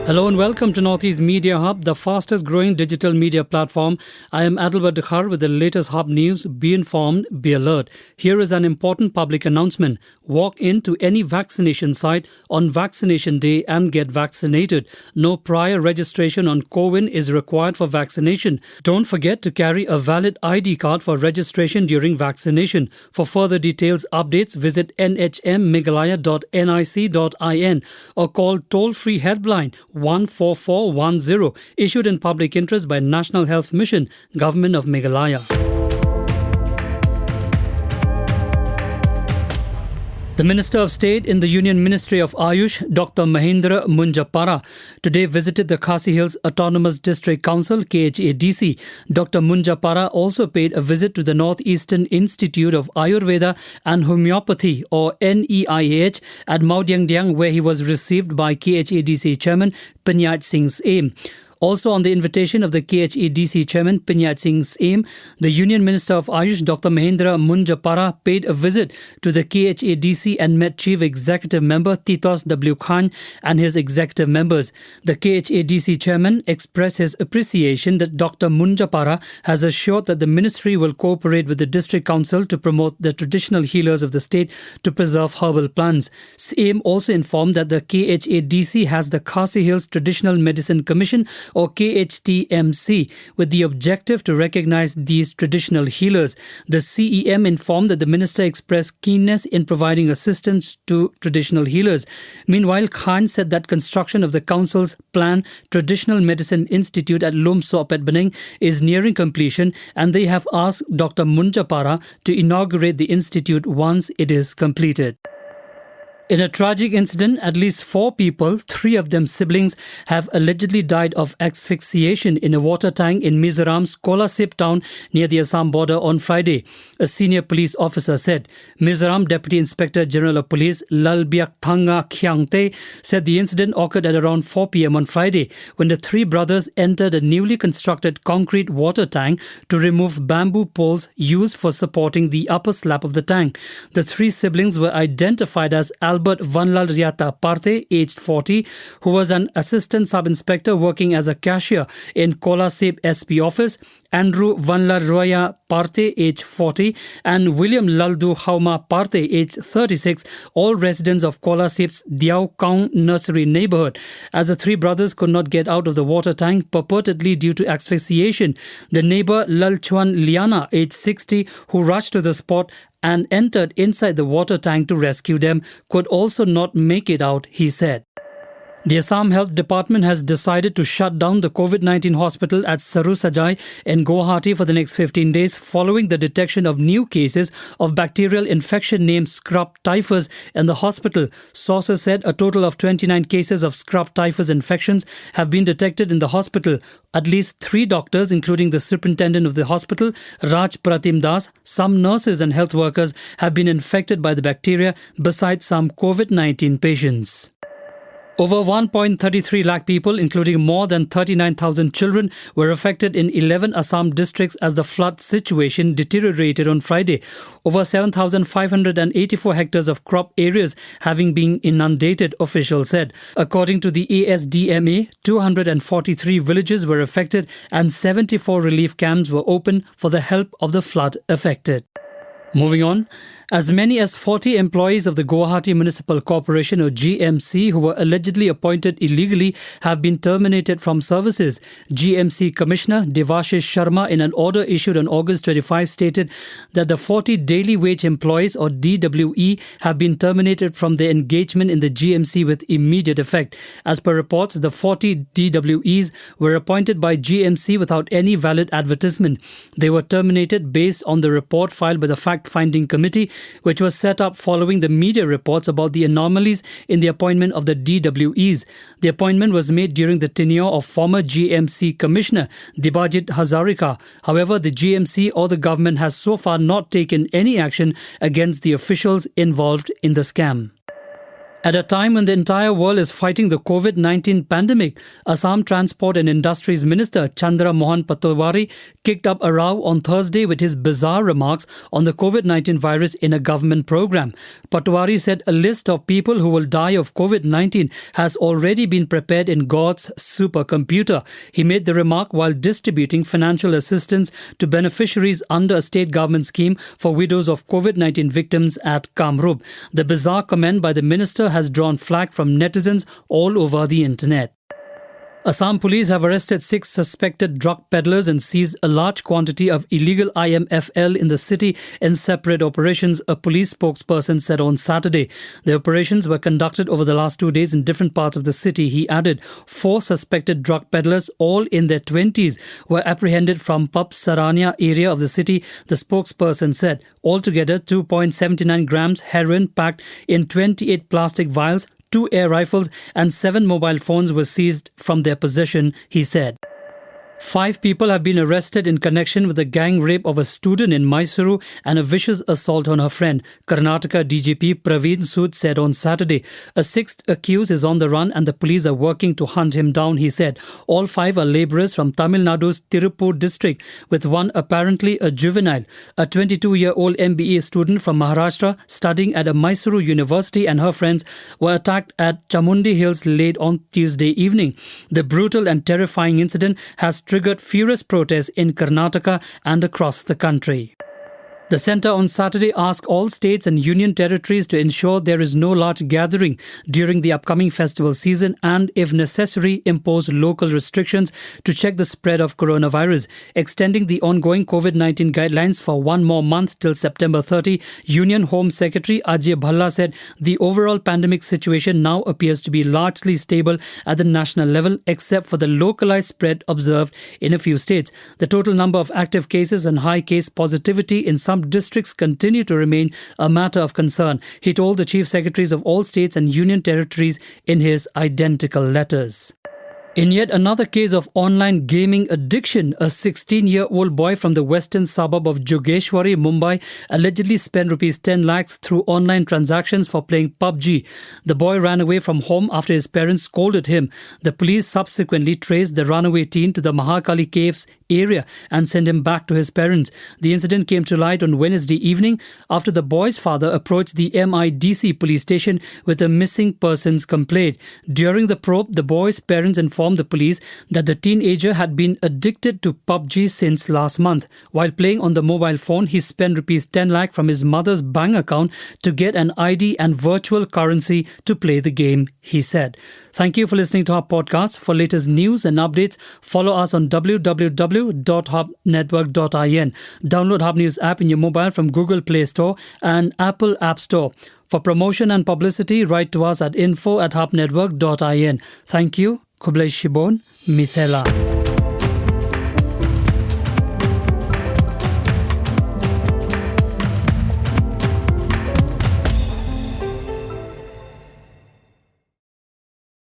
Hello and welcome to Northeast Media Hub, the fastest growing digital media platform. I am Adalbert Dakhar with the latest Hub news. Be informed, be alert. Here is an important public announcement. Walk into any vaccination site on vaccination day and get vaccinated. No prior registration on CoWIN is required for vaccination. Don't forget to carry a valid ID card for registration during vaccination. For further details, updates, visit nhmmeghalaya.nic.in or call toll-free helpline 14410, issued in public interest by National Health Mission, Government of Meghalaya. The Minister of State in the Union Ministry of Ayush, Dr. Mahindra Munjapara, today visited the Khasi Hills Autonomous District Council, KHADC. Dr. Munjapara also paid a visit to the Northeastern Institute of Ayurveda and Homeopathy, or NEIH, at Mawdyangdyang, where he was received by KHADC Chairman Pinyat Singh Aim. Also on the invitation of the KHADC Chairman Pinyat Singh Aim, the Union Minister of Ayush, Dr. Mahindra Munjapara, paid a visit to the KHADC and met Chief Executive Member Titos W. Khan and his executive members. The KHADC Chairman expressed his appreciation that Dr. Munjapara has assured that the Ministry will cooperate with the District Council to promote the traditional healers of the state to preserve herbal plants. Aim also informed that the KHADC has the Khasi Hills Traditional Medicine Commission, or KHTMC, with the objective to recognize these traditional healers. The CEM informed that the minister expressed keenness in providing assistance to traditional healers. Meanwhile, Khan said that construction of the council's planned Traditional Medicine Institute at Lumsop at Beneng is nearing completion, and they have asked Dr. Munjapara to inaugurate the institute once it is completed. In a tragic incident, at least 4 people, 3 of them siblings, have allegedly died of asphyxiation in a water tank in Mizoram's Kolasip town near the Assam border on Friday, a senior police officer said. Mizoram Deputy Inspector General of Police Lalbiak Thanga Khyangte said the incident occurred at around 4 p.m. on Friday when the 3 brothers entered a newly constructed concrete water tank to remove bamboo poles used for supporting the upper slab of the tank. The 3 siblings were identified as Albert Vanlal Riata Parthe, aged 40, who was an assistant sub-inspector working as a cashier in Kolasip SP office, Andrew Vanlal Roya Parthe, aged 40, and William Laldu Hauma Parthe, aged 36, all residents of Kolasip's Diao Kaung Nursery neighborhood. As the 3 brothers could not get out of the water tank, purportedly due to asphyxiation, the neighbor Lalchuan Liana, aged 60, who rushed to the spot and entered inside the water tank to rescue them, could also not make it out, he said. The Assam Health Department has decided to shut down the COVID-19 hospital at Sarusajai in Guwahati for the next 15 days following the detection of new cases of bacterial infection named scrub typhus in the hospital. Sources said a total of 29 cases of scrub typhus infections have been detected in the hospital. At least 3 doctors, including the superintendent of the hospital, Raj Pratim Das, some nurses and health workers have been infected by the bacteria, besides some COVID-19 patients. Over 1.33 lakh people, including more than 39,000 children, were affected in 11 Assam districts as the flood situation deteriorated on Friday. Over 7,584 hectares of crop areas having been inundated, officials said. According to the ASDMA, 243 villages were affected and 74 relief camps were open for the help of the flood affected. Moving on, as many as 40 employees of the Guwahati Municipal Corporation, or GMC, who were allegedly appointed illegally have been terminated from services. GMC Commissioner Devashish Sharma, in an order issued on August 25, stated that the 40 daily wage employees, or DWE, have been terminated from their engagement in the GMC with immediate effect. As per reports, the 40 DWEs were appointed by GMC without any valid advertisement. They were terminated based on the report filed by the Fact-Finding Committee, which was set up following the media reports about the anomalies in the appointment of the DWEs. The appointment was made during the tenure of former GMC Commissioner Debajit Hazarika. However, the GMC or the government has so far not taken any action against the officials involved in the scam. At a time when the entire world is fighting the COVID-19 pandemic, Assam Transport and Industries Minister Chandra Mohan Patwari kicked up a row on Thursday with his bizarre remarks on the COVID-19 virus in a government program. Patwari said a list of people who will die of COVID-19 has already been prepared in God's supercomputer. He made the remark while distributing financial assistance to beneficiaries under a state government scheme for widows of COVID-19 victims at Kamrup. The bizarre comment by the minister has drawn flack from netizens all over the internet. Assam police have arrested 6 suspected drug peddlers and seized a large quantity of illegal IMFL in the city in separate operations, a police spokesperson said on Saturday. The operations were conducted over the last 2 days in different parts of the city. He added 4 suspected drug peddlers, all in their 20s, were apprehended from Pub Sarania area of the city, the spokesperson said. Altogether, 2.79 grams heroin packed in 28 plastic vials, 2 air rifles and 7 mobile phones were seized from their possession, he said. 5 people have been arrested in connection with the gang rape of a student in Mysuru and a vicious assault on her friend, Karnataka DGP Praveen Sood said on Saturday. A 6th accused is on the run and the police are working to hunt him down, he said. All 5 are labourers from Tamil Nadu's Tirupur district, with one apparently a juvenile. A 22-year-old MBA student from Maharashtra studying at a Mysuru University and her friends were attacked at Chamundi Hills late on Tuesday evening. The brutal and terrifying incident has triggered furious protests in Karnataka and across the country. The centre on Saturday asked all states and union territories to ensure there is no large gathering during the upcoming festival season and, if necessary, impose local restrictions to check the spread of coronavirus. Extending the ongoing COVID-19 guidelines for 1 more month till September 30, Union Home Secretary Ajay Bhalla said the overall pandemic situation now appears to be largely stable at the national level, except for the localized spread observed in a few states. The total number of active cases and high case positivity in some districts continue to remain a matter of concern, he told the chief secretaries of all states and union territories in his identical letters. In yet another case of online gaming addiction, a 16-year-old boy from the western suburb of Jogeshwari, Mumbai, allegedly spent rupees 10 lakhs through online transactions for playing PUBG. The boy ran away from home after his parents scolded him. The police subsequently traced the runaway teen to the Mahakali Caves area and sent him back to his parents. The incident came to light on Wednesday evening after the boy's father approached the MIDC police station with a missing persons complaint. During the probe, the boy's parents informed the police that the teenager had been addicted to PUBG since last month. While playing on the mobile phone, he spent rupees 10 lakh from his mother's bank account to get an ID and virtual currency to play the game, he said. Thank you for listening to our podcast. For latest news and updates, follow us on www.hubnetwork.in. Download Hub News app in your mobile from Google Play Store and Apple App Store. For promotion and publicity, write to us at info@hubnetwork.in. Thank you. Kublai Shibon, Mithela.